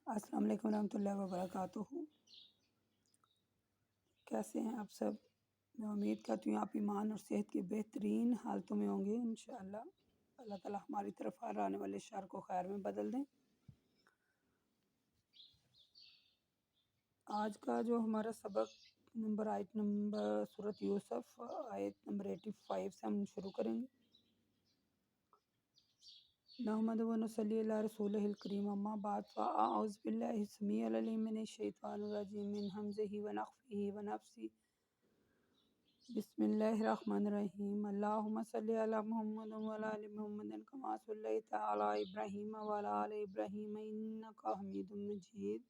السلام علیکم ورحمۃ اللہ وبرکاتہ۔ کیسے ہیں آپ سب؟ میں امید کرتی ہوں آپ ایمان اور صحت کی بہترین حالتوں میں ہوں گے انشاءاللہ۔ اللہ تعالیٰ ہماری طرف ہر آنے والے شر کو خیر میں بدل دیں۔ آج کا جو ہمارا سبق آیت نمبر سورۃ یوسف آیت نمبر 85 سے ہم شروع کریں گے۔ نحمدہ و نصلی علی رسولہ الکریم، اما بعد فاعوذ باللہ السمیع العلیم من الشیطان الرجیم من ہمزہ ونفخہ ونفثہ۔ بسم اللہ الرحمن الرحیم۔ اللہم صلی علی محمد وعلی آل محمد کما صلیت علی ابراہیم وعلی آل ابراہیم انک حمید مجید۔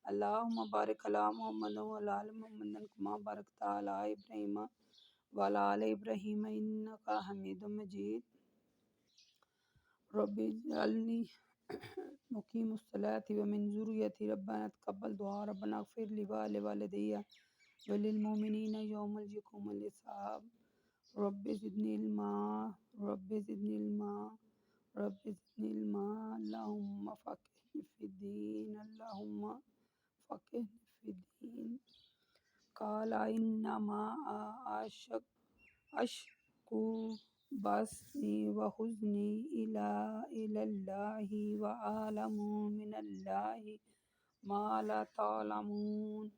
اللہم بارک علی محمد وعلی آل محمد کما بارکت علی ابراہیم وعلی آل ابراہیم انک حمید مجید۔ رب اجعلنی مقیم الصلاۃ ومن ذریتی ربنا تقبل دعاء ربنا اغفر لی ولوالدی وللمؤمنین یوم یقوم الحساب۔ رب زدنی علما رب زدنی علما رب زدنی علما۔ اللہم فقہنی فی الدین اللہم فقہنی فی الدین۔ قال انما اشکو بثی وحزنی الی اللہ واعلم من اللہ ما لا تعلمون۔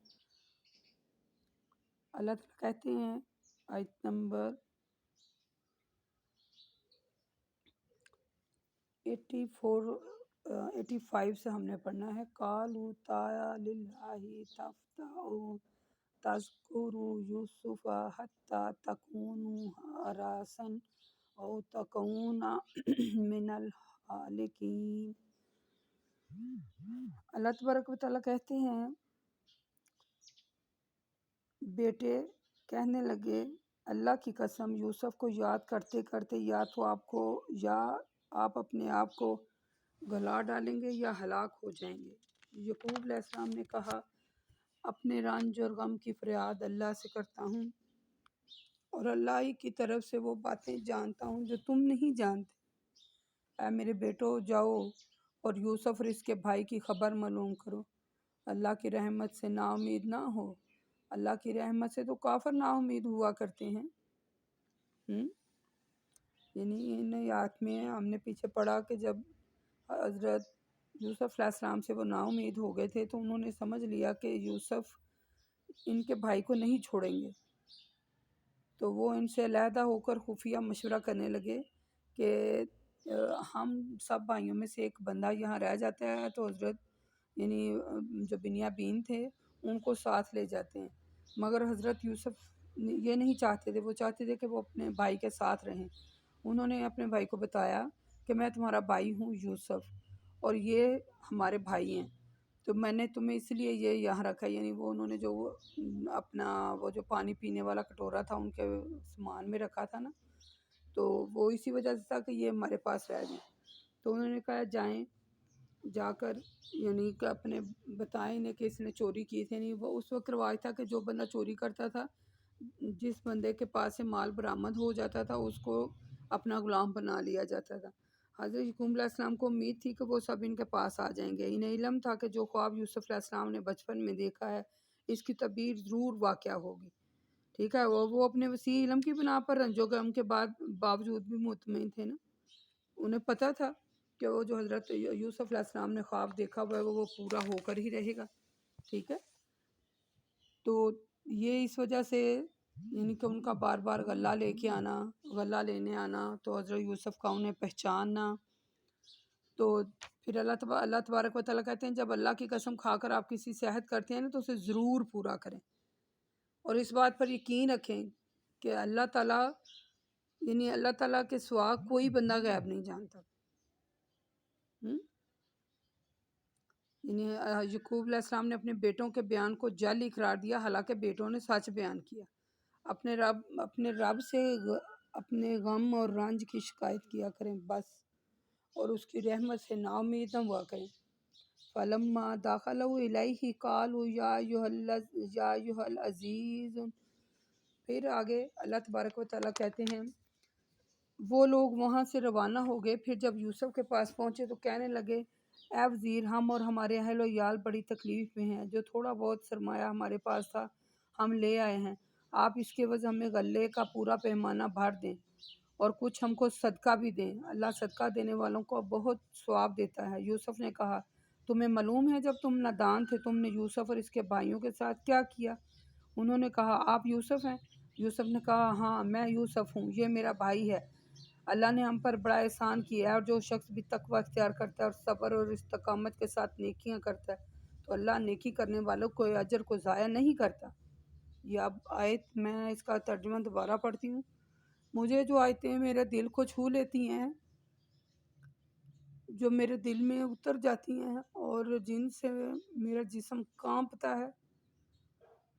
اللہ تعالیٰ کہتے ہیں آیت نمبر 85 سے ہم نے پڑھنا ہے۔ قالوا تعالی اللہ تفتأ تذکر یوسف حتی تکون حراسا او تکون من الحالکین۔ اللہ تبارک و تعالیٰ کہتے ہیں بیٹے کہنے لگے اللہ کی قسم یوسف کو یاد کرتے کرتے یا تو آپ اپنے آپ کو گلا ڈالیں گے یا ہلاک ہو جائیں گے۔ یعقوب علیہ السلام نے کہا اپنے رنج اور غم کی فریاد اللہ سے کرتا ہوں اور اللہ ہی کی طرف سے وہ باتیں جانتا ہوں جو تم نہیں جانتے۔ اے میرے بیٹو جاؤ اور یوسف اور اس کے بھائی کی خبر معلوم کرو۔ اللہ کی رحمت سے نا امید نہ ہو۔ اللہ کی رحمت سے تو کافر نا امید ہوا کرتے ہیں۔ یعنی ان آیات میں ہم نے پیچھے پڑھا کہ جب حضرت یوسف علیہ السلام سے وہ نا امید ہو گئے تھے تو انہوں نے سمجھ لیا کہ یوسف ان کے بھائی کو نہیں چھوڑیں گے، تو وہ ان سے علیحدہ ہو کر خفیہ مشورہ کرنے لگے کہ ہم سب بھائیوں میں سے ایک بندہ یہاں رہ جاتا ہے تو حضرت یعنی جو بنیامین تھے ان کو ساتھ لے جاتے ہیں، مگر حضرت یوسف یہ نہیں چاہتے تھے، وہ چاہتے تھے کہ وہ اپنے بھائی کے ساتھ رہیں۔ انہوں نے اپنے بھائی کو بتایا کہ میں تمہارا بھائی ہوں یوسف اور یہ ہمارے بھائی ہیں، تو میں نے تمہیں اس لیے یہ یہاں رکھا ہے۔ یعنی وہ انہوں نے جو اپنا وہ جو پانی پینے والا کٹورا تھا ان کے سامان میں رکھا تھا نا، تو وہ اسی وجہ سے تھا کہ یہ ہمارے پاس رہ جائیں۔ تو انہوں نے کہا جائیں، جا کر یعنی کہ اپنے بتائیں انہیں کہ اس نے چوری کی تھی۔ یعنی وہ اس وقت رواج تھا کہ جو بندہ چوری کرتا تھا، جس بندے کے پاس سے مال برآمد ہو جاتا تھا اس کو اپنا غلام بنا لیا جاتا تھا۔ حضرت یعقوب علیہ السلام کو امید تھی کہ وہ سب ان کے پاس آ جائیں گے۔ انہیں علم تھا کہ جو خواب یوسف علیہ السلام نے بچپن میں دیکھا ہے اس کی تعبیر ضرور واقعہ ہوگی، ٹھیک ہے۔ وہ اپنے وسیع علم کی بنا پر رنج و غم کے باوجود بھی مطمئن تھے نا، انہیں پتہ تھا کہ وہ جو حضرت یوسف علیہ السلام نے خواب دیکھا ہوا ہے وہ پورا ہو کر ہی رہے گا، ٹھیک ہے۔ تو یہ اس وجہ سے یعنی کہ ان کا بار بار غلہ لینے آنا، تو حضرت یوسف کا انہیں پہچاننا، تو پھر اللہ تبارک و تعالیٰ کہتے ہیں جب اللہ کی قسم کھا کر آپ کسی سے عہد کرتے ہیں نا تو اسے ضرور پورا کریں، اور اس بات پر یقین رکھیں کہ اللہ تعالیٰ یعنی اللہ تعالیٰ کے سوا کوئی بندہ غیب نہیں جانتا۔ یعنی یعقوب علیہ السلام نے اپنے بیٹوں کے بیان کو جعلی قرار دیا، حالانکہ بیٹوں نے سچ بیان کیا۔ اپنے رب سے اپنے غم اور رنج کی شکایت کیا کریں بس، اور اس کی رحمت سے نا امید نہ ہوا کریں۔ فَلَمَّا دَخَلُوا إِلَيْهِ قَالُوا يَا أَيُّهَا الْعَزِيزُ۔ پھر آگے اللہ تبارک و تعالیٰ کہتے ہیں وہ لوگ وہاں سے روانہ ہو گئے، پھر جب یوسف کے پاس پہنچے تو کہنے لگے اے وزیر، ہم اور ہمارے اہل و عیال بڑی تکلیف میں ہیں، جو تھوڑا بہت سرمایہ ہمارے پاس تھا ہم لے آئے ہیں، آپ اس کے عوض ہمیں غلے کا پورا پیمانہ بھر دیں اور کچھ ہم کو صدقہ بھی دیں، اللہ صدقہ دینے والوں کو بہت ثواب دیتا ہے۔ یوسف نے کہا، تمہیں معلوم ہے جب تم نادان تھے تم نے یوسف اور اس کے بھائیوں کے ساتھ کیا کیا؟ انہوں نے کہا، آپ یوسف ہیں؟ یوسف نے کہا، ہاں میں یوسف ہوں، یہ میرا بھائی ہے۔ اللہ نے ہم پر بڑا احسان کیا ہے، اور جو شخص بھی تقوی اختیار کرتا ہے اور صبر اور استقامت کے ساتھ نیکیاں کرتا ہے تو اللہ نیکی کرنے والوں کو اجر کو ضائع نہیں کرتا۔ یہ اب آیت میں اس کا ترجمہ دوبارہ پڑھتی ہوں۔ مجھے جو آیتیں میرے دل کو چھو لیتی ہیں، جو میرے دل میں اتر جاتی ہیں اور جن سے میرا جسم کانپتا ہے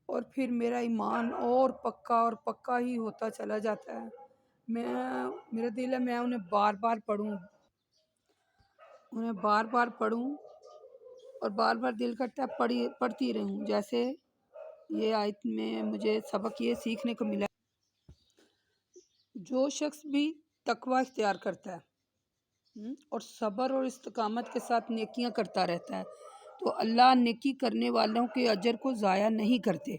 اور پھر میرا ایمان اور پکا ہی ہوتا چلا جاتا ہے، میرا دل ہے میں انہیں بار بار پڑھوں اور بار بار دل کرتا ہے پڑھتی رہوں۔ جیسے یہ آیت میں مجھے سبق یہ سیکھنے کو ملا، جو شخص بھی تقوی اختیار کرتا ہے اور صبر اور استقامت کے ساتھ نیکیاں کرتا رہتا ہے تو اللہ نیکی کرنے والوں کے اجر کو ضائع نہیں کرتے۔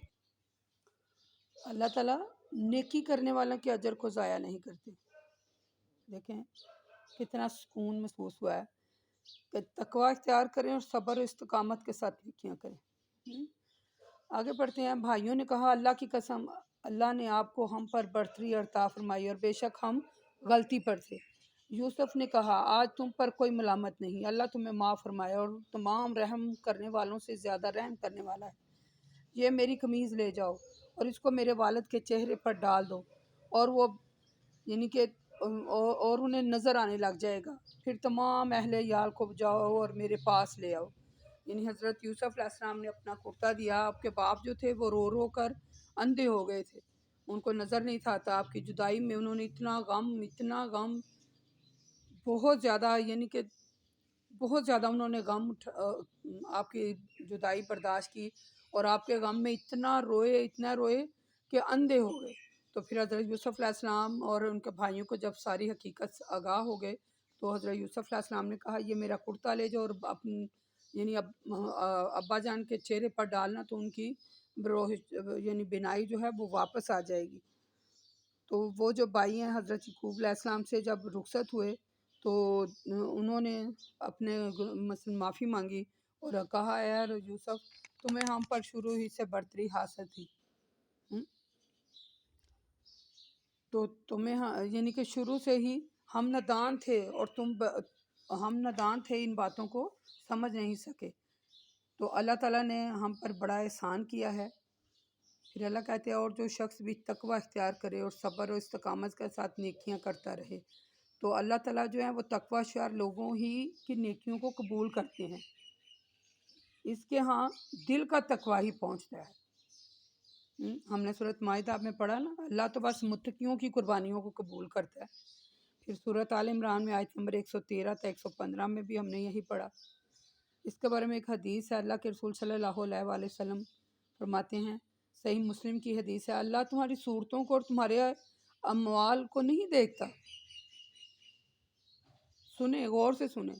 اللہ تعالیٰ نیکی کرنے والوں کے اجر کو ضائع نہیں کرتے۔ دیکھیں کتنا سکون محسوس ہوا ہے کہ تقوی اختیار کریں اور صبر و استقامت کے ساتھ نیکیاں کریں۔ آگے پڑھتے ہیں۔ بھائیوں نے کہا، اللہ کی قسم، اللہ نے آپ کو ہم پر برتری عطا فرمائی اور بے شک ہم غلطی پر تھے۔ یوسف نے کہا، آج تم پر کوئی ملامت نہیں، اللہ تمہیں معاف فرمائے اور تمام رحم کرنے والوں سے زیادہ رحم کرنے والا ہے۔ یہ میری قمیض لے جاؤ اور اس کو میرے والد کے چہرے پر ڈال دو اور وہ یعنی کہ اور انہیں نظر آنے لگ جائے گا، پھر تمام اہل عیال کو جاؤ اور میرے پاس لے آؤ۔ یعنی حضرت یوسف علیہ السلام نے اپنا کرتا دیا، آپ کے باپ جو تھے وہ رو رو کر اندھے ہو گئے تھے، ان کو نظر نہیں تھا تھا آپ کی جدائی میں انہوں نے اتنا غم بہت زیادہ، یعنی کہ بہت زیادہ انہوں نے غم آپ کی جدائی برداشت کی اور آپ کے غم میں اتنا روئے کہ اندھے ہو گئے۔ تو پھر حضرت یوسف علیہ السلام اور ان کے بھائیوں کو جب ساری حقیقت سے آگاہ ہو گئے تو حضرت یوسف علیہ السلام نے کہا، یہ میرا کرتا لے جاؤ اور یعنی ابا جان کے چہرے پر ڈالنا تو ان کی یعنی بینائی جو ہے وہ واپس آ جائے گی۔ تو وہ جو بھائی ہیں حضرت یعقوب علیہ السلام سے جب رخصت ہوئے تو انہوں نے اپنے مثلا معافی مانگی اور کہا، اے یوسف، تمہیں ہم پر شروع ہی سے برتری حاصل تھی، تو تمہیں یعنی کہ شروع سے ہی ہم نادان تھے اور ہم نادان تھے، ان باتوں کو سمجھ نہیں سکے، تو اللہ تعالیٰ نے ہم پر بڑا احسان کیا ہے۔ پھر اللہ کہتے ہیں، اور جو شخص بھی تقوی اختیار کرے اور صبر و استقامت کے ساتھ نیکیاں کرتا رہے تو اللہ تعالیٰ جو ہے وہ تقوی شعار لوگوں ہی کی نیکیوں کو قبول کرتے ہیں، اس کے ہاں دل کا تقوی ہی پہنچتا ہے۔ ہم نے سورۃ مائدہ میں پڑھا نا، اللہ تو بس متقیوں کی قربانیوں کو قبول کرتا ہے۔ پھر سورۃ آل عمران میں آیت نمبر 113 تا 115 میں بھی ہم نے یہی پڑھا۔ اس کے بارے میں ایک حدیث ہے، اللہ کے رسول صلی اللہ علیہ وآلہ وسلم فرماتے ہیں، صحیح مسلم کی حدیث ہے، اللہ تمہاری صورتوں کو اور تمہارے اموال کو نہیں دیکھتا۔ سنیں، غور سے سنیں،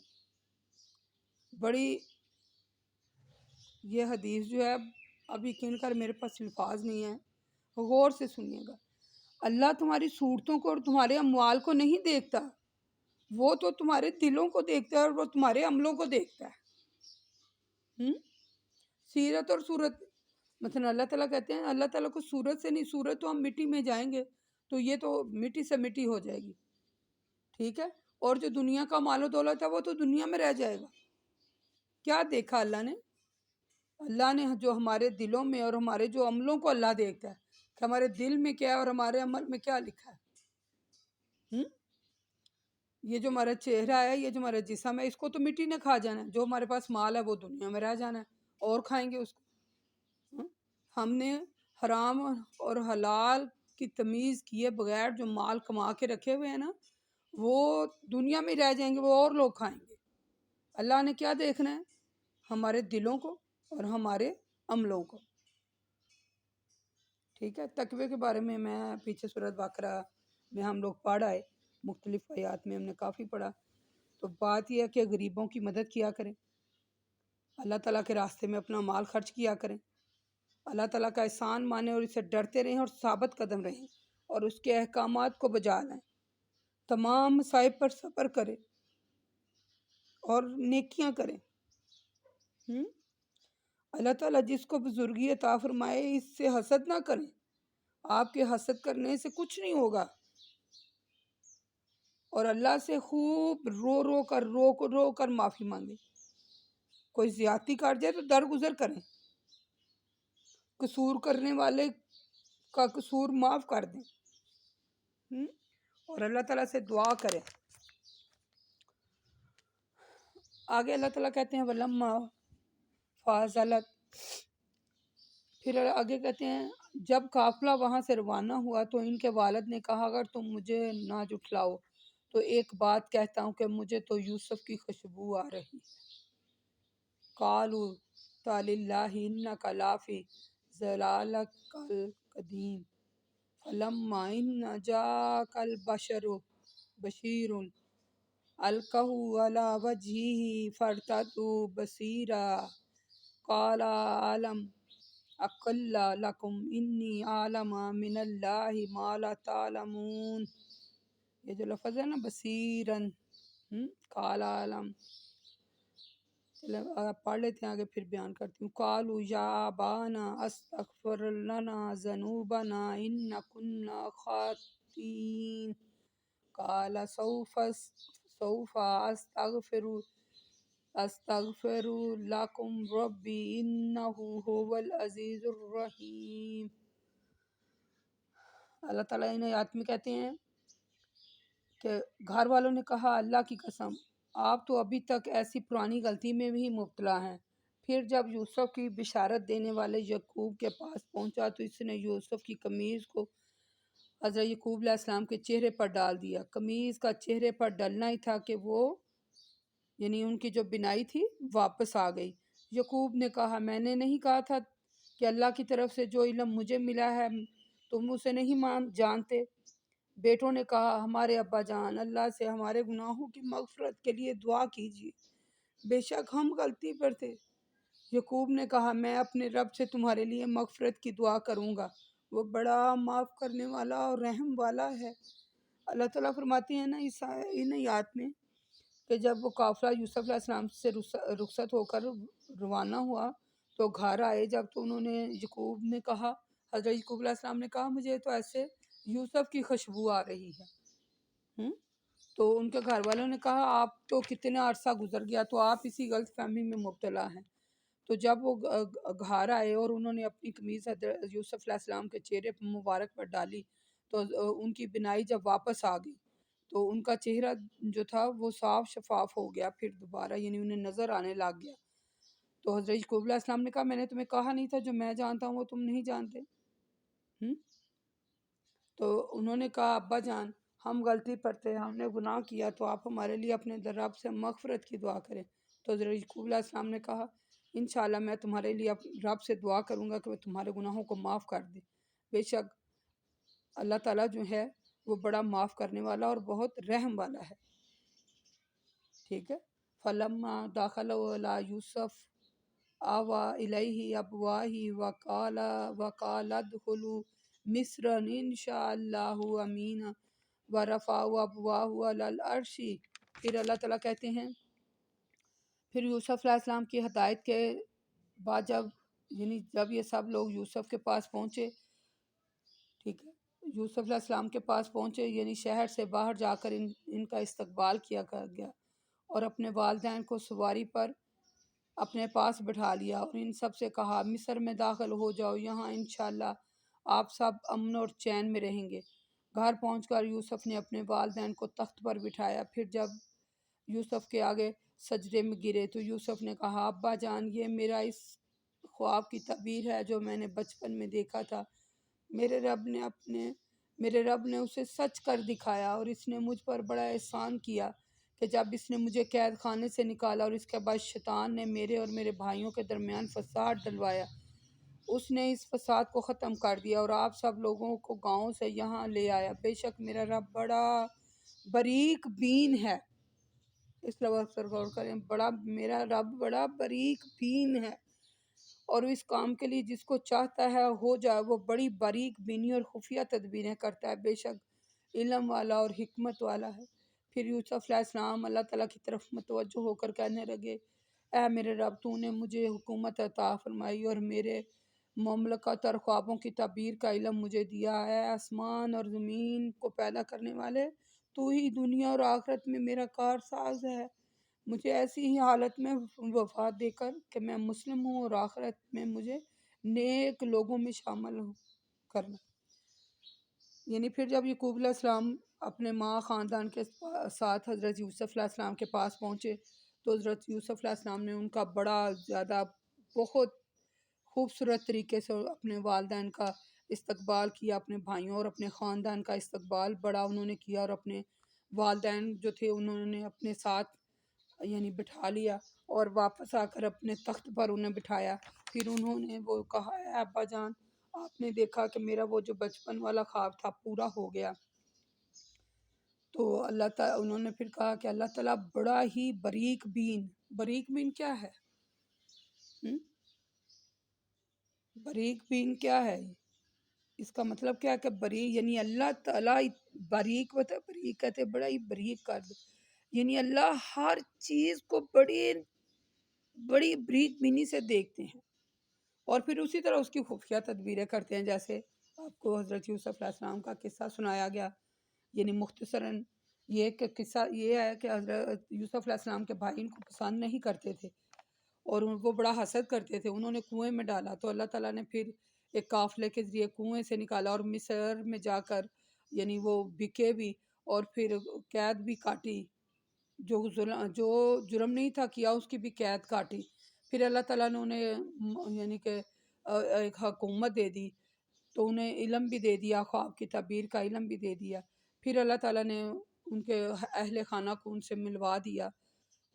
بڑی یہ حدیث جو ہے ابھی کن کر میرے پاس الفاظ نہیں ہے، غور سے سنیے گا۔ اللہ تمہاری صورتوں کو اور تمہارے اموال کو نہیں دیکھتا، وہ تو تمہارے دلوں کو دیکھتا ہے اور وہ تمہارے عملوں کو دیکھتا ہے۔ سیرت اور صورت، مثلا اللہ تعالیٰ کہتے ہیں، اللہ تعالیٰ کو صورت سے نہیں، صورت تو ہم مٹی میں جائیں گے تو یہ تو مٹی سے مٹی ہو جائے گی، ٹھیک ہے، اور جو دنیا کا مال و دولت ہے وہ تو دنیا میں رہ جائے گا۔ کیا دیکھا اللہ نے؟ اللہ نے جو ہمارے دلوں میں اور ہمارے جو عملوں کو اللہ دیکھتا ہے کہ ہمارے دل میں کیا ہے اور ہمارے عمل میں کیا لکھا ہے۔ یہ جو ہمارا چہرہ ہے، یہ جو ہمارا جسم ہے، اس کو تو مٹی نے کھا جانا ہے، جو ہمارے پاس مال ہے وہ دنیا میں رہ جانا ہے اور کھائیں گے اس کو۔ ہم نے حرام اور حلال کی تمیز کیے بغیر جو مال کما کے رکھے ہوئے ہیں نا، وہ دنیا میں رہ جائیں گے، وہ اور لوگ کھائیں گے۔ اللہ نے کیا دیکھنا ہے؟ ہمارے دلوں کو اور ہمارے عملوں کو، ٹھیک ہے۔ تقوی کے بارے میں پیچھے سورۃ بقرہ میں ہم لوگ پڑھ آئے، مختلف آیات میں ہم نے کافی پڑھا۔ تو بات یہ ہے کہ غریبوں کی مدد کیا کریں، اللہ تعالیٰ کے راستے میں اپنا مال خرچ کیا کریں، اللہ تعالیٰ کا احسان مانیں اور اسے ڈرتے رہیں اور ثابت قدم رہیں اور اس کے احکامات کو بجا لائیں، تمام مصائب پر صبر کریں اور نیکیاں کریں۔ اللہ تعالیٰ جس کو بزرگی عطا فرمائے اس سے حسد نہ کریں، آپ کے حسد کرنے سے کچھ نہیں ہوگا، اور اللہ سے خوب رو کر معافی مانگیں۔ کوئی زیادتی کر جائے تو درگزر کریں، قصور کرنے والے کا قصور معاف کر دیں، اور اللہ تعالیٰ سے دعا کریں۔ آگے اللہ تعالیٰ کہتے ہیں وَلَمَّا فَاصَلَتْ، پھر آگے کہتے ہیں جب قافلہ وہاں سے روانہ ہوا تو ان کے والد نے کہا اگر تم مجھے نہ جھٹلاؤ تو ایک بات کہتا ہوں کہ مجھے تو یوسف کی خوشبو آ رہی ہے۔ قالوا تاللہ انک لفی ضلالک القدیم فلما ان جاءک بشیر القہ علی وجہہ فارتدوا بصیرا قال علم اقل لکم انی اعلم من اللہ ما لا تعلمون۔ یہ جو لفظ ہے نا بصیرن، قال علم، پڑھ لیتے ہیں آگے پھر بیان کرتی ہوں۔ قالوا یا ابانا استغفر لنا ذنوبنا ان كنا خاطئین قال سوف استغفر لکم ربی انہ هو العزیز الرحیم۔ اللہ تعالیٰ ان آیات میں کہتے ہیں کہ گھر والوں نے کہا اللہ کی قسم آپ تو ابھی تک ایسی پرانی غلطی میں بھی مبتلا ہیں۔ پھر جب یوسف کی بشارت دینے والے یعقوب کے پاس پہنچا تو اس نے یوسف کی قمیض کو حضرت یعقوب علیہ السلام کے چہرے پر ڈال دیا۔ قمیض کا چہرے پر ڈلنا ہی تھا کہ وہ یعنی ان کی جو بنائی تھی واپس آ گئی۔ یعقوب نے کہا میں نے نہیں کہا تھا کہ اللہ کی طرف سے جو علم مجھے ملا ہے تم اسے نہیں جانتے؟ بیٹوں نے کہا ہمارے ابا جان اللہ سے ہمارے گناہوں کی مغفرت کے لیے دعا کیجیے، بے شک ہم غلطی پر تھے۔ یعقوب نے کہا میں اپنے رب سے تمہارے لیے مغفرت کی دعا کروں گا، وہ بڑا معاف کرنے والا اور رحم والا ہے۔ اللہ تعالیٰ فرماتے ہیں نا ان آیات میں کہ جب وہ قافلہ یوسف علیہ السلام سے رخصت ہو کر روانہ ہوا تو گھر آئے جب تو انہوں نے یعقوب نے کہا حضرت یعقوب علیہ السلام نے کہا مجھے تو ایسے یوسف کی خوشبو آ رہی ہے۔ تو ان کے گھر والوں نے کہا آپ تو کتنا عرصہ گزر گیا تو آپ اسی غلط فہمی میں مبتلا ہیں۔ تو جب وہ گھر آئے اور انہوں نے اپنی قمیض حضرت یوسف علیہ السلام کے چہرے مبارک پر ڈالی تو ان کی بنائی جب واپس آ گئی تو ان کا چہرہ جو تھا وہ صاف شفاف ہو گیا، پھر دوبارہ یعنی انہیں نظر آنے لگ گیا۔ تو حضرت یعقوب علیہ السلام نے کہا میں نے تمہیں کہا نہیں تھا جو میں جانتا ہوں وہ تم نہیں جانتے؟ تو انہوں نے کہا ابا جان ہم غلطی پر تھے، ہم نے گناہ کیا، تو آپ ہمارے لیے اپنے رب سے مغفرت کی دعا کریں۔ تو حضرت یعقوب علیہ السلام نے کہا انشاءاللہ میں تمہارے لیے رب سے دعا کروں گا کہ وہ تمہارے گناہوں کو معاف کر دے، بے شک اللہ تعالیٰ جو ہے وہ بڑا معاف کرنے والا اور بہت رحم والا ہے۔ ٹھیک ہے۔ فلما دخلوا علی یوسف آوی الیہ ابواہ وقال ادخلوا مصر ان شاء اللہ امین ورفع ابواہ علی العرش۔ پھر اللہ تعالیٰ کہتے ہیں پھر یوسف علیہ السلام کی ہدایت کے بعد جب یہ سب لوگ یوسف کے پاس پہنچے، ٹھیک ہے، یوسف علیہ السلام کے پاس پہنچے یعنی شہر سے باہر جا کر ان کا استقبال کیا گیا اور اپنے والدین کو سواری پر اپنے پاس بٹھا لیا اور ان سب سے کہا مصر میں داخل ہو جاؤ، یہاں انشاءاللہ آپ سب امن اور چین میں رہیں گے۔ گھر پہنچ کر یوسف نے اپنے والدین کو تخت پر بٹھایا، پھر جب یوسف کے آگے سجدے میں گرے تو یوسف نے کہا ابا جان یہ میرا اس خواب کی تعبیر ہے جو میں نے بچپن میں دیکھا تھا، میرے رب نے اسے سچ کر دکھایا اور اس نے مجھ پر بڑا احسان کیا کہ جب اس نے مجھے قید خانے سے نکالا اور اس کے بعد شیطان نے میرے اور میرے بھائیوں کے درمیان فساد ڈلوایا، اس نے اس فساد کو ختم کر دیا اور آپ سب لوگوں کو گاؤں سے یہاں لے آیا، بے شک میرا رب بڑا باریک بین ہے۔ اس لفظ پر غور کریں، بڑا میرا رب بڑا باریک بین ہے، اور اس کام کے لیے جس کو چاہتا ہے ہو جائے، وہ بڑی باریک بینی اور خفیہ تدبیریں کرتا ہے، بے شک علم والا اور حکمت والا ہے۔ پھر یوسف علیہ السلام اللہ تعالیٰ کی طرف متوجہ ہو کر کہنے لگے، اے میرے رب، تو نے مجھے حکومت عطا فرمائی اور میرے مملکت اور خوابوں کی تعبیر کا علم مجھے دیا ہے، آسمان اور زمین کو پیدا کرنے والے تو ہی دنیا اور آخرت میں میرا کار ساز ہے۔ مجھے ایسی ہی حالت میں وفات دے کر کہ میں مسلم ہوں، اور آخرت میں مجھے نیک لوگوں میں شامل کرنا۔ یعنی پھر جب یعقوب علیہ السلام اپنے ماں خاندان کے ساتھ حضرت یوسف علیہ السلام کے پاس پہنچے، تو حضرت یوسف علیہ السلام نے ان کا بڑا زیادہ بہت خوبصورت طریقے سے اپنے والدین کا استقبال کیا، اپنے بھائیوں اور اپنے خاندان کا استقبال بڑا انہوں نے کیا، اور اپنے والدین جو تھے انہوں نے اپنے ساتھ یعنی بٹھا لیا، اور واپس آ کر اپنے تخت پر انہیں بٹھایا۔ پھر انہوں نے وہ کہا، اے ابا جان، آپ نے دیکھا کہ میرا وہ جو بچپن والا خواب تھا پورا ہو گیا۔ تو اللہ تعالیٰ انہوں نے پھر کہا کہ اللہ تعالیٰ بڑا ہی باریک بین کیا ہے؟ باریک بین کیا ہے؟ اس کا مطلب کیا ہے کہ باریک یعنی اللہ تعالیٰ باریک ہوتا ہے، باریک کہتے بڑا ہی باریک کر دے، یعنی اللہ ہر چیز کو بڑی بڑی باریک بینی سے دیکھتے ہیں، اور پھر اسی طرح اس کی خفیہ تدبیریں کرتے ہیں۔ جیسے آپ کو حضرت یوسف علیہ السلام کا قصہ سنایا گیا، یعنی مختصراً یہ کہ قصہ یہ ہے کہ حضرت یوسف علیہ السلام کے بھائی ان کو پسند نہیں کرتے تھے، اور وہ بڑا حسد کرتے تھے، انہوں نے کنویں میں ڈالا، تو اللہ تعالیٰ نے پھر ایک قافلے کے ذریعے کنویں سے نکالا، اور مصر میں جا کر یعنی وہ بکے بھی، اور پھر قید بھی کاٹی، جو جرم نہیں تھا کیا اس کی بھی قید کاٹی۔ پھر اللہ تعالیٰ نے انہیں یعنی کہ ایک حکومت دے دی، تو انہیں علم بھی دے دیا، خواب کی تعبیر کا علم بھی دے دیا۔ پھر اللہ تعالیٰ نے ان کے اہل خانہ کو ان سے ملوا دیا،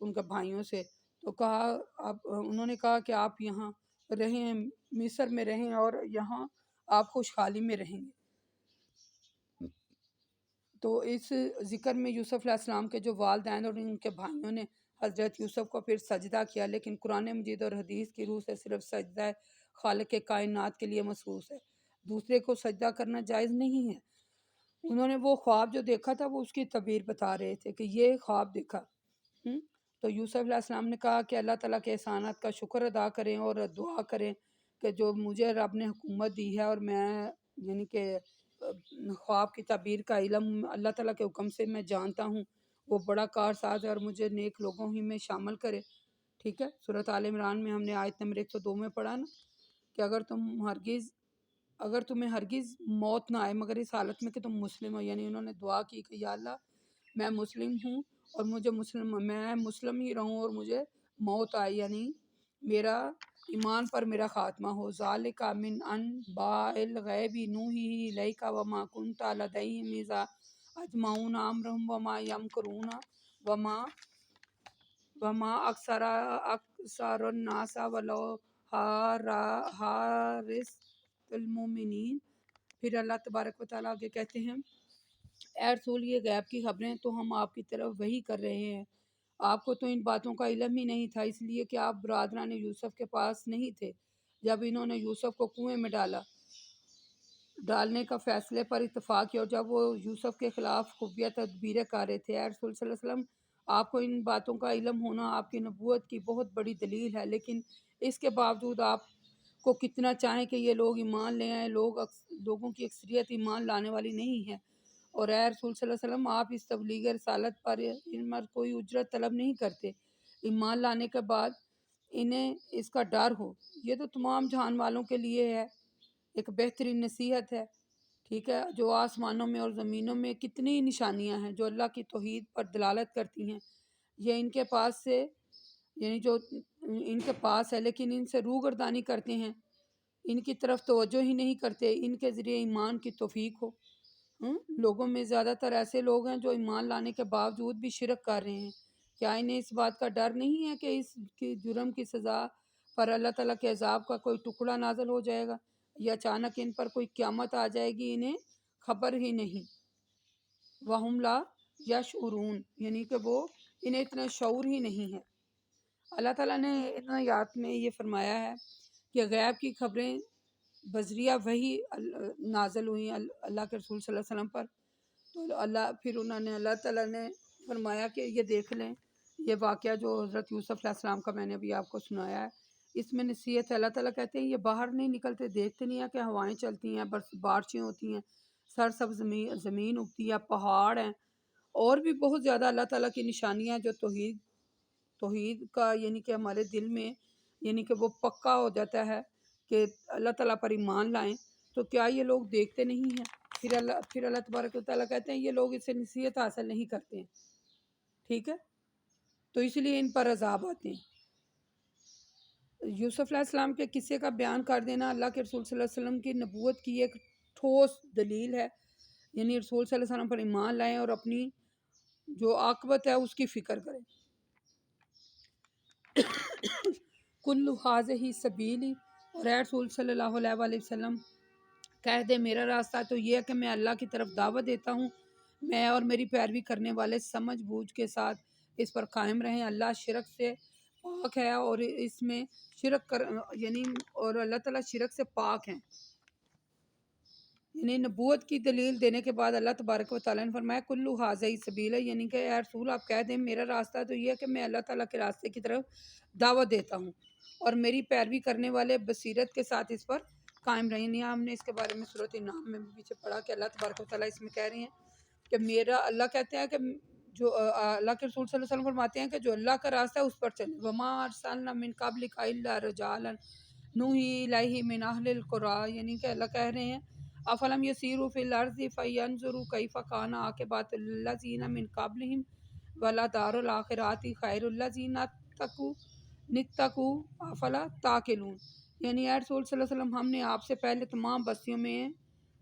ان کے بھائیوں سے، تو کہا انہوں نے کہا کہ آپ یہاں رہیں، مصر میں رہیں، اور یہاں آپ خوشحالی میں رہیں گے۔ تو اس ذکر میں یوسف علیہ السلام کے جو والدین اور ان کے بھائیوں نے حضرت یوسف کو پھر سجدہ کیا، لیکن قرآن مجید اور حدیث کی روح سے صرف سجدہ خالق کائنات کے لیے مخصوص ہے، دوسرے کو سجدہ کرنا جائز نہیں ہے۔ انہوں نے وہ خواب جو دیکھا تھا وہ اس کی تعبیر بتا رہے تھے کہ یہ خواب دیکھا۔ تو یوسف علیہ السلام نے کہا کہ اللہ تعالیٰ کے احسانات کا شکر ادا کریں اور دعا کریں کہ جو مجھے رب نے حکومت دی ہے، اور میں یعنی کہ خواب کی تعبیر کا علم اللہ تعالیٰ کے حکم سے میں جانتا ہوں، وہ بڑا کارساز ہے، اور مجھے نیک لوگوں ہی میں شامل کرے۔ ٹھیک ہے، سورۃ آل عمران میں ہم نے آیت نمبر 102 میں پڑھا نا کہ اگر تمہیں ہرگز موت نہ آئے مگر اس حالت میں کہ تم مسلم ہو، یعنی انہوں نے دعا کی کہ یا اللہ میں مسلم ہوں، اور میں مسلم ہی رہوں، اور مجھے موت آئے یعنی میرا ایمان پر میرا خاتمہ ہو۔ ذالک من انباء الغیب نوحیہ الیک وما کنت لدیہم اذ اجمعوا امرهم وما یمکرون وما اکثر الناس ولو حارست المؤمنین۔ پھر اللہ تبارک و تعالیٰ آگے کہتے ہیں، اے رسول، یہ غیب کی خبریں تو ہم آپ کی طرف وحی کر رہے ہیں، آپ کو تو ان باتوں کا علم ہی نہیں تھا، اس لیے کہ آپ برادران یوسف کے پاس نہیں تھے جب انہوں نے یوسف کو کنویں میں ڈالنے کا فیصلے پر اتفاق کیا، اور جب وہ یوسف کے خلاف خفیہ تدبیریں کر رہے تھے۔ اے رسول صلی اللہ علیہ وسلم، آپ کو ان باتوں کا علم ہونا آپ کی نبوت کی بہت بڑی دلیل ہے، لیکن اس کے باوجود آپ کو کتنا چاہیں کہ یہ لوگ ایمان لے آئیں، لوگوں کی اکثریت ایمان لانے والی نہیں ہے، اور اے رسول صلی اللہ علیہ وسلم، آپ اس تبلیغ رسالت پر ان پر کوئی اجرت طلب نہیں کرتے، ایمان لانے کے بعد انہیں اس کا ڈر ہو، یہ تو تمام جہان والوں کے لیے ہے، ایک بہترین نصیحت ہے۔ ٹھیک ہے، جو آسمانوں میں اور زمینوں میں کتنی نشانیاں ہیں جو اللہ کی توحید پر دلالت کرتی ہیں، یہ ان کے پاس سے یعنی جو ان کے پاس ہے، لیکن ان سے روگردانی کرتے ہیں، ان کی طرف توجہ ہی نہیں کرتے، ان کے ذریعے ایمان کی توفیق ہو۔ لوگوں میں زیادہ تر ایسے لوگ ہیں جو ایمان لانے کے باوجود بھی شرک کر رہے ہیں، کیا انہیں اس بات کا ڈر نہیں ہے کہ اس کی جرم کی سزا پر اللہ تعالیٰ کے عذاب کا کوئی ٹکڑا نازل ہو جائے گا، یا اچانک ان پر کوئی قیامت آ جائے گی، انہیں خبر ہی نہیں۔ وَهُمْ لَا يَشْعُرُونَ، یعنی کہ وہ انہیں اتنا شعور ہی نہیں ہے۔ اللہ تعالیٰ نے ان آیات میں یہ فرمایا ہے کہ غیب کی خبریں بذریعہ وحی نازل ہوئی اللہ کے رسول صلی اللہ علیہ وسلم پر، تو پھر اللہ تعالیٰ نے فرمایا کہ یہ دیکھ لیں، یہ واقعہ جو حضرت یوسف علیہ السلام کا میں نے ابھی آپ کو سنایا ہے، اس میں نصیحت ہے۔ اللہ تعالیٰ کہتے ہیں یہ باہر نہیں نکلتے، دیکھتے نہیں ہیں کہ ہوائیں چلتی ہیں، بارشیں ہوتی ہیں، سرسبز زمین اگتی ہے، پہاڑ ہیں، اور بھی بہت زیادہ اللہ تعالیٰ کی نشانیاں جو توحید کا یعنی کہ ہمارے دل میں یعنی کہ وہ پکا ہو جاتا ہے کہ اللہ تعالیٰ پر ایمان لائیں، تو کیا یہ لوگ دیکھتے نہیں ہیں؟ پھر اللہ تبارک و تعالیٰ کہتے ہیں یہ لوگ اس سے نصیحت حاصل نہیں کرتے ہیں، ٹھیک ہے، تو اس لیے ان پر عذاب آتے ہیں۔ یوسف علیہ السلام کے قصے کا بیان کر دینا اللہ کے رسول صلی اللہ علیہ وسلم کی نبوت کی ایک ٹھوس دلیل ہے، یعنی رسول صلی اللہ علیہ وسلم پر ایمان لائیں اور اپنی جو عاقبت ہے اس کی فکر کریں۔ کل ہذہ سبیلی، اور اے رسول صلی اللہ علیہ وآلہ وسلم کہہ دے میرا راستہ تو یہ ہے کہ میں اللہ کی طرف دعوت دیتا ہوں، میں اور میری پیروی کرنے والے سمجھ بوجھ کے ساتھ اس پر قائم رہیں۔ اللہ شرک سے پاک ہے اور اس میں اور اللہ تعالیٰ شرک سے پاک ہیں۔ یعنی نبوت کی دلیل دینے کے بعد اللہ تبارک و تعالیٰ نے فرمایا کلو ھذہ سبیل، یعنی کہ اے رسول آپ کہہ دیں میرا راستہ تو یہ ہے کہ میں اللہ تعالیٰ کے راستے کی طرف دعوت دیتا ہوں اور میری پیروی کرنے والے بصیرت کے ساتھ اس پر قائم رہیں۔ نہیں، ہم نے اس کے بارے میں سورۃ انعام میں بھی پیچھے پڑھا کہ اللہ تبارک و تعالیٰ اس میں کہہ رہے ہیں کہ میرا اللہ کہتے ہیں کہ جو اللہ کے رسول صلی اللہ علیہ وسلم فرماتے ہیں کہ جو اللہ کا راستہ ہے اس پر چلیں۔ وما ارسلنا من قبلک الا رجالا نوحی الیہ من اہل القری، یعنی کہ اللہ کہہ رہے ہیں افلم یسیروا فی الارض فینظروا کیف کان عاقبۃ الذین من قبلہم ولدار الآخرۃ خیر للذین اتقوا افلا تعقلون، یعنی اے رسول صلی اللہ علیہ وسلم ہم نے آپ سے پہلے تمام بستیوں میں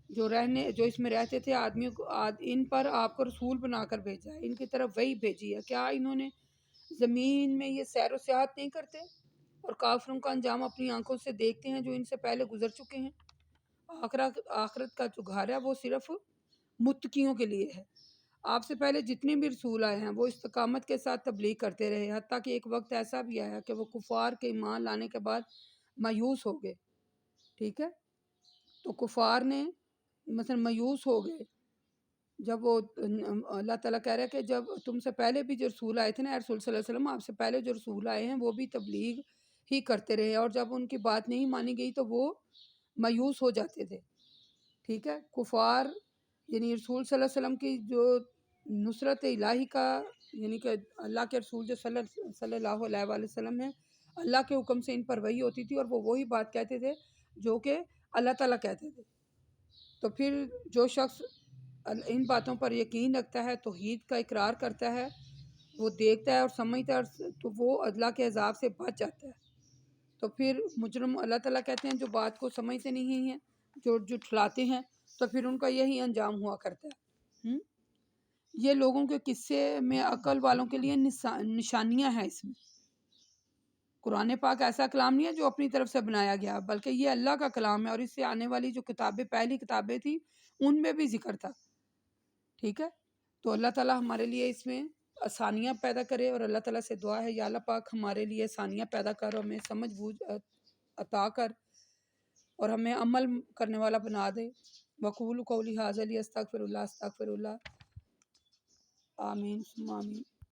جو اس میں رہتے تھے آدمیوں کو ان پر آپ کو رسول بنا کر بھیجا ہے، ان کی طرف وہی بھیجی ہے، کیا انہوں نے زمین میں یہ سیر و سیاحت نہیں کرتے اور کافروں کا انجام اپنی آنکھوں سے دیکھتے ہیں جو ان سے پہلے گزر چکے ہیں؟ آخرت کا جو گھر ہے وہ صرف متقیوں کے لیے ہے۔ آپ سے پہلے جتنے بھی رسول آئے ہیں وہ استقامت کے ساتھ تبلیغ کرتے رہے، حتیٰ کہ ایک وقت ایسا بھی آیا کہ وہ کفار کے ایمان لانے کے بعد مایوس ہو گئے، ٹھیک ہے، تو کفار نے مثلا مایوس ہو گئے جب وہ اللہ تعالیٰ کہہ رہا ہے کہ جب تم سے پہلے بھی جو رسول آئے تھے نا رسول صلی اللہ علیہ وسلم، آپ سے پہلے جو رسول آئے ہیں وہ بھی تبلیغ ہی کرتے رہے اور جب ان کی بات نہیں مانی گئی تو وہ مایوس ہو جاتے تھے، ٹھیک ہے۔ کفار یعنی رسول صلی اللہ علیہ وسلم کی جو نصرت الہی کا یعنی کہ اللہ کے رسول جو صلی اللہ علیہ وآلہ وسلم ہیں، اللہ کے حکم سے ان پر وحی ہوتی تھی اور وہ وہی بات کہتے تھے جو کہ اللہ تعالیٰ کہتے تھے۔ تو پھر جو شخص ان باتوں پر یقین رکھتا ہے، توحید کا اقرار کرتا ہے، وہ دیکھتا ہے اور سمجھتا ہے تو وہ اللہ کے عذاب سے بچ جاتا ہے۔ تو پھر مجرم اللہ تعالیٰ کہتے ہیں جو بات کو سمجھتے نہیں ہیں، جو جھٹلاتے ہیں، تو پھر ان کا یہی انجام ہوا کرتا ہے۔ یہ لوگوں کے قصے میں عقل والوں کے لیے نشانیاں ہیں۔ اس میں قرآن پاک ایسا کلام نہیں ہے جو اپنی طرف سے بنایا گیا، بلکہ یہ اللہ کا کلام ہے اور اس سے آنے والی جو کتابیں پہلی کتابیں تھیں ان میں بھی ذکر تھا، ٹھیک ہے۔ تو اللہ تعالیٰ ہمارے لیے اس میں آسانیاں پیدا کرے اور اللہ تعالیٰ سے دعا ہے یا اللہ پاک ہمارے لیے آسانیاں پیدا کر اور ہمیں سمجھ بوجھ عطا کر اور ہمیں عمل کرنے والا بنا دے۔ وقول قولی ھذا استغفر اللہ آمین ثم آمین۔